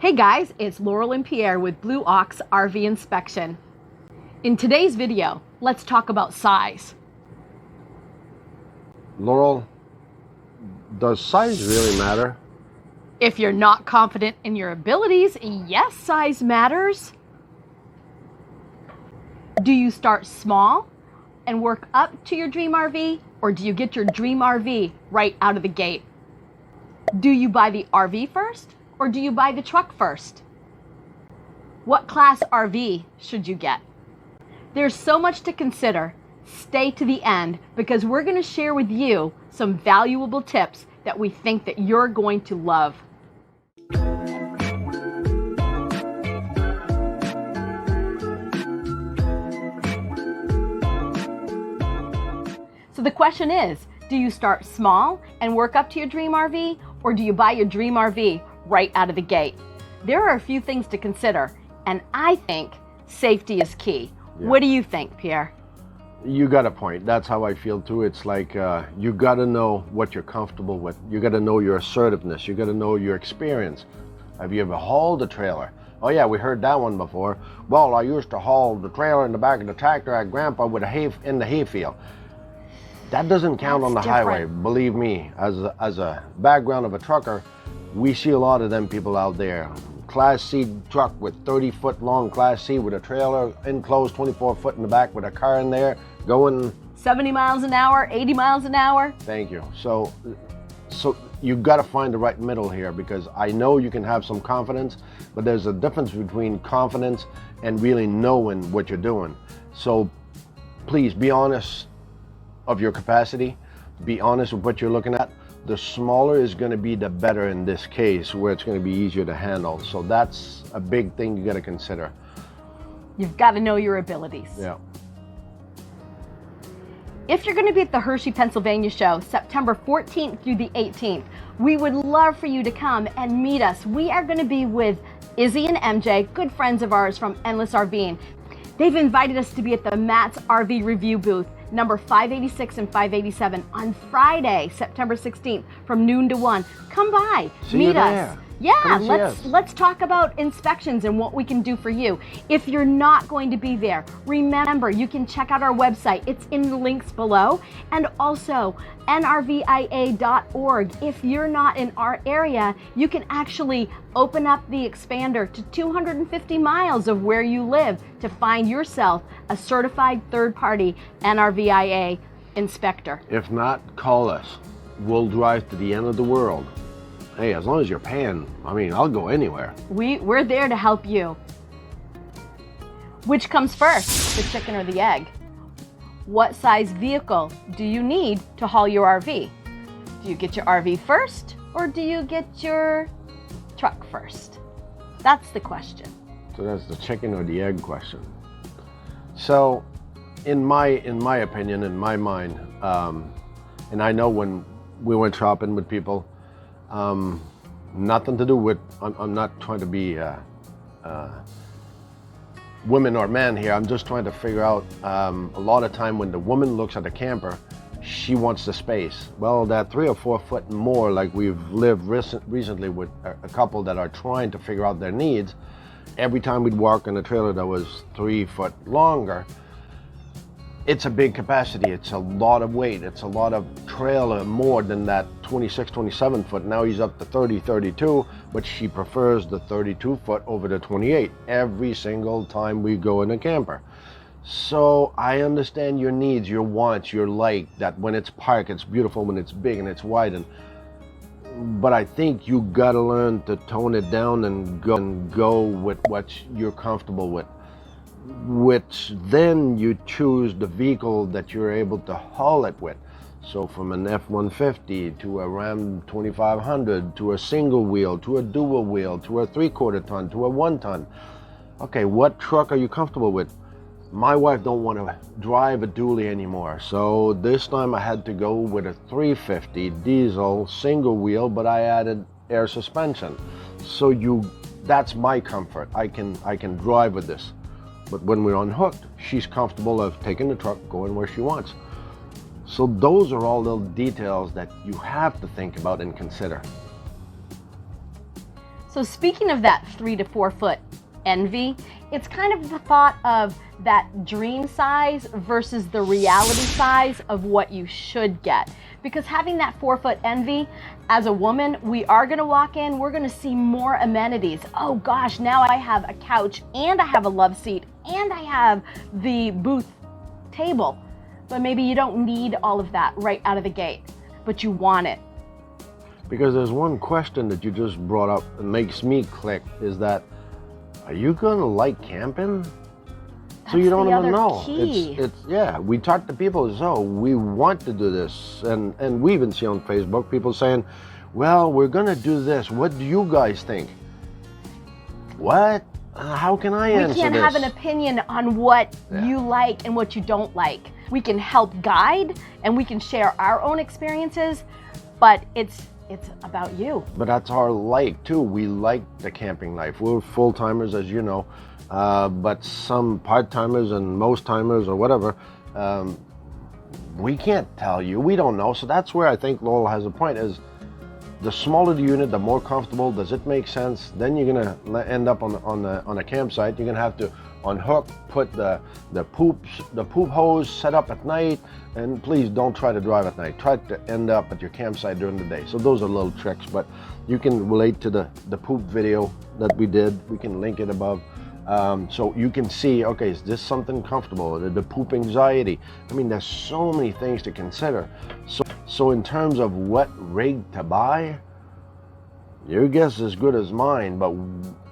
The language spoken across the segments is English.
Hey guys, it's Laurel and Pierre with Blue Ox RV Inspection. In today's video, let's talk about size. Laurel, does size really matter? If you're not confident in your abilities, yes, size matters. Do you start small and work up to your dream RV, or do you get your dream RV right out of the gate? Do you buy the RV first, or do you buy the truck first? What class RV should you get? There's so much to consider. Stay to the end because we're going to share with you some valuable tips that we think that you're going to love. So the question is, do you start small and work up to your dream RV, or do you buy your dream RV right out of the gate? There are a few things to consider, and I think safety is key. Yeah. What do you think, Pierre? You got a point. That's how I feel too. It's like you got to know what you're comfortable with. You got to know your assertiveness. You got to know your experience. Have you ever hauled a trailer? Oh yeah, we heard that one before. Well, I used to haul the trailer in the back of the tractor at Grandpa with in the hayfield. That doesn't count on the highway. Believe me, as a background of a trucker, we see a lot of them people out there. Class C truck with 30-foot long Class C with a trailer enclosed 24-foot in the back with a car in there going 70 miles an hour, 80 miles an hour. Thank you. So you got to find the right middle here, because I know you can have some confidence, but there's a difference between confidence and really knowing what you're doing. So please be honest of your capacity. Be honest with what you're looking at. The smaller is going to be the better in this case, where it's going to be easier to handle. So that's a big thing you got to consider. You've got to know your abilities. Yeah. If you're going to be at the Hershey, Pennsylvania show, September 14th through the 18th, we would love for you to come and meet us. We are going to be with Izzy and MJ, good friends of ours from Endless RVing. They've invited us to be at the Matt's RV Review booth, number 586 and 587, on Friday, September 16th, from noon to 1. Come by, meet us. Yeah, let's talk about inspections and what we can do for you. If you're not going to be there, remember, you can check out our website. It's in the links below, and also rvia.org. If you're not in our area, you can actually open up the expander to 250 miles of where you live to find yourself a certified third-party NRVIA inspector. If not, call us. We'll drive to the end of the world. Hey, as long as you're paying, I mean, I'll go anywhere. We're there to help you. Which comes first, the chicken or the egg? What size vehicle do you need to haul your RV? Do you get your RV first, or do you get your truck first? That's the question. So that's the chicken or the egg question. So in my opinion, in my mind, and I know when we went shopping with people, nothing to do with, I'm not trying to be women or men here. I'm just trying to figure out, a lot of time when the woman looks at a camper, she wants the space. Well, that 3 or 4 foot more, like we've lived recently with a couple that are trying to figure out their needs. Every time we'd walk in a trailer that was 3 foot longer, it's a big capacity. It's a lot of weight. It's a lot of trailer more than that 26, 27 foot. Now he's up to 30, 32, but she prefers the 32 foot over the 28 every single time we go in a camper. So I understand your needs, your wants, your like, that when it's parked, it's beautiful, when it's big and it's wide. But I think you gotta learn to tone it down and go with what you're comfortable with. Which then you choose the vehicle that you're able to haul it with. So from an F-150 to a Ram 2500 to a single wheel to a dual wheel to a 3/4 ton to a 1 ton. Okay, what truck are you comfortable with? My wife don't want to drive a dually anymore, so this time I had to go with a 350 diesel single wheel, but I added air suspension. So that's my comfort. I can drive with this. But when we're unhooked, she's comfortable of taking the truck, going where she wants. So those are all little details that you have to think about and consider. So speaking of that 3 to 4 foot envy, it's kind of the thought of that dream size versus the reality size of what you should get. Because having that 4 foot envy, as a woman, we are gonna walk in, we're gonna see more amenities. Oh gosh, now I have a couch and I have a love seat and I have the booth table. But maybe you don't need all of that right out of the gate, but you want it. Because there's one question that you just brought up and makes me click, is that, are you gonna like camping? So you don't even know. It's yeah, we talk to people, so we want to do this. And we even see on Facebook people saying, well, we're gonna do this. What do you guys think? What? How can I answer this? We can't have an opinion on what you like and what you don't like. We can help guide and we can share our own experiences, but it's about you. But that's our like too. We like the camping life. We're full-timers, as you know, but some part-timers and most-timers or whatever, we can't tell you. We don't know. So that's where I think Laurel has a point, is the smaller the unit, the more comfortable. Does it make sense? Then you're gonna end up on a campsite. You're gonna have to unhook, put the poop hose set up at night, and please don't try to drive at night. Try to end up at your campsite during the day. So those are little tricks, but you can relate to the poop video that we did. We can link it above. So you can see, okay, is this something comfortable? The poop anxiety. I mean, there's so many things to consider. So in terms of what rig to buy, your guess is as good as mine, but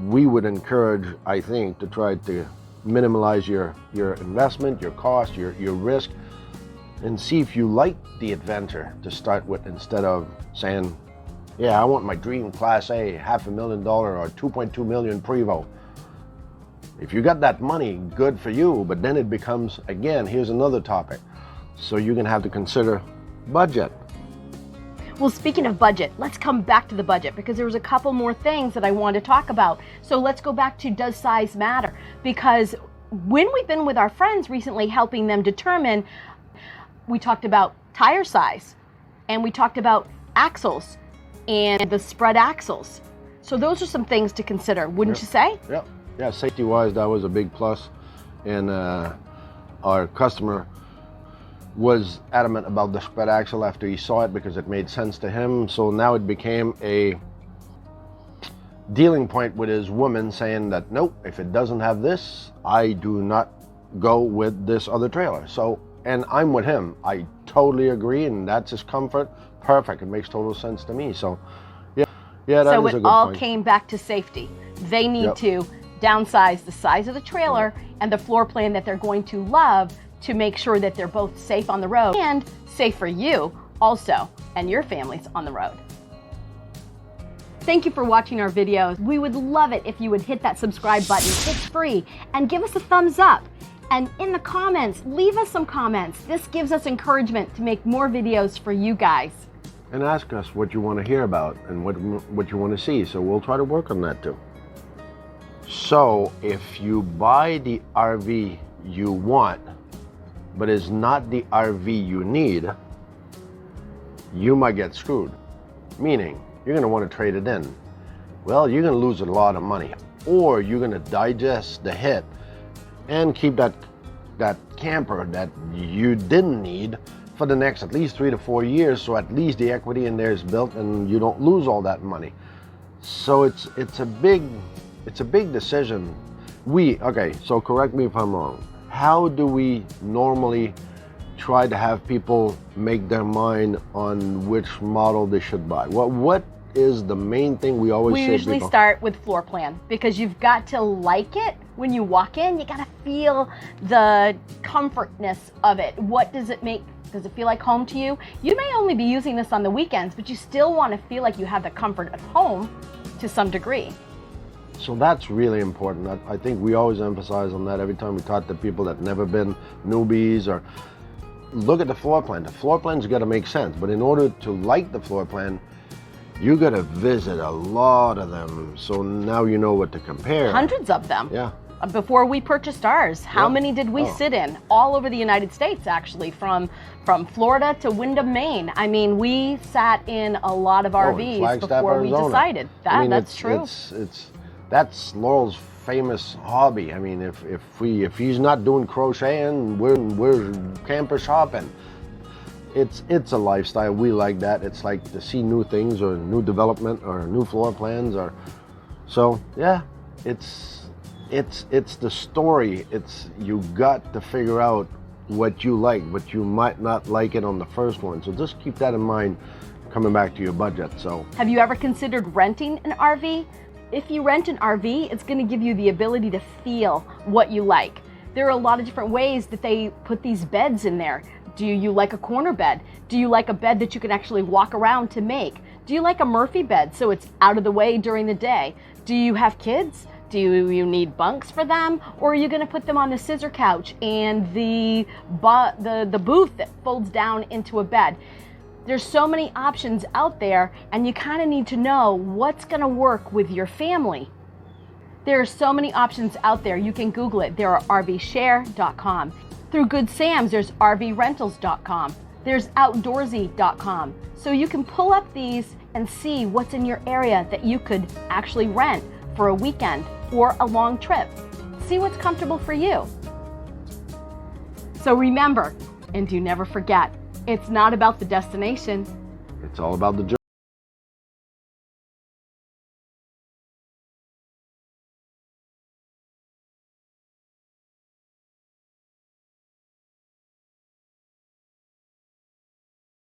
we would encourage, I think, to try to minimize your investment, your cost, your risk, and see if you like the adventure to start with, instead of saying, yeah, I want my dream Class A, $500,000 or 2.2 million Prevost. If you got that money, good for you, but then it becomes, again, here's another topic. So you're gonna have to consider budget. Well, speaking of budget, let's come back to the budget, because there was a couple more things that I want to talk about. So let's go back to, does size matter? Because when we've been with our friends recently helping them determine, we talked about tire size and we talked about axles and the spread axles. So those are some things to consider, wouldn't you say? Yep. Yeah, safety-wise, that was a big plus. And our customer was adamant about the spread axle after he saw it, because it made sense to him. So now it became a dealing point with his woman, saying that, nope, if it doesn't have this, I do not go with this other trailer. So, and I'm with him. I totally agree, and that's his comfort. Perfect. It makes total sense to me. So, yeah, that is a good point. So it all came back to safety. They need to downsize the size of the trailer and the floor plan that they're going to love, to make sure that they're both safe on the road and safe for you also and your families on the road. Thank you for watching our videos. We would love it if you would hit that subscribe button. It's free, and give us a thumbs up. And in the comments, leave us some comments. This gives us encouragement to make more videos for you guys. And ask us what you want to hear about and what you want to see. So we'll try to work on that too. So if you buy the RV you want, but it's not the RV you need, you might get screwed. Meaning, you're gonna want to trade it in. Well, you're gonna lose a lot of money, or you're gonna digest the hit and keep that camper that you didn't need for the next at least 3 to 4 years, so at least the equity in there is built and you don't lose all that money. So it's a big decision. Okay, so correct me if I'm wrong. How do we normally try to have people make their mind on which model they should buy? What is the main thing we always say to people? We usually start with floor plan, because you've got to like it when you walk in. You got to feel the comfortness of it. What does it make? Does it feel like home to you? You may only be using this on the weekends, but you still want to feel like you have the comfort of home to some degree. So that's really important. I think we always emphasize on that every time we talk to people that never been newbies, or look at the floor plan. The floor plan's got to make sense, but in order to like the floor plan, you got to visit a lot of them. So now you know what to compare. Hundreds of them. Yeah. before we purchased ours. How Yeah. many did we sit in? All over the United States, actually, from Florida to Windham, Maine. I mean, we sat in a lot of in RVs Flagstaff, before we Arizona. decided. That's true. That's Laurel's famous hobby. I mean, if he's not doing crocheting, we're camper shopping. It's a lifestyle. We like that. It's like to see new things or new development or new floor plans or so. Yeah, it's the story. You got to figure out what you like, but you might not like it on the first one. So just keep that in mind coming back to your budget. So have you ever considered renting an RV? If you rent an RV, it's going to give you the ability to feel what you like. There are a lot of different ways that they put these beds in there. Do you like a corner bed? Do you like a bed that you can actually walk around to make? Do you like a Murphy bed so it's out of the way during the day? Do you have kids? Do you need bunks for them? Or are you going to put them on the scissor couch and the booth that folds down into a bed? There's so many options out there, and you kind of need to know what's going to work with your family. There are so many options out there. You can Google it. There are rvshare.com. Through Good Sam's, there's rvrentals.com. There's outdoorsy.com. So you can pull up these and see what's in your area that you could actually rent for a weekend or a long trip. See what's comfortable for you. So remember, and do never forget, it's not about the destination. it's all about the journey.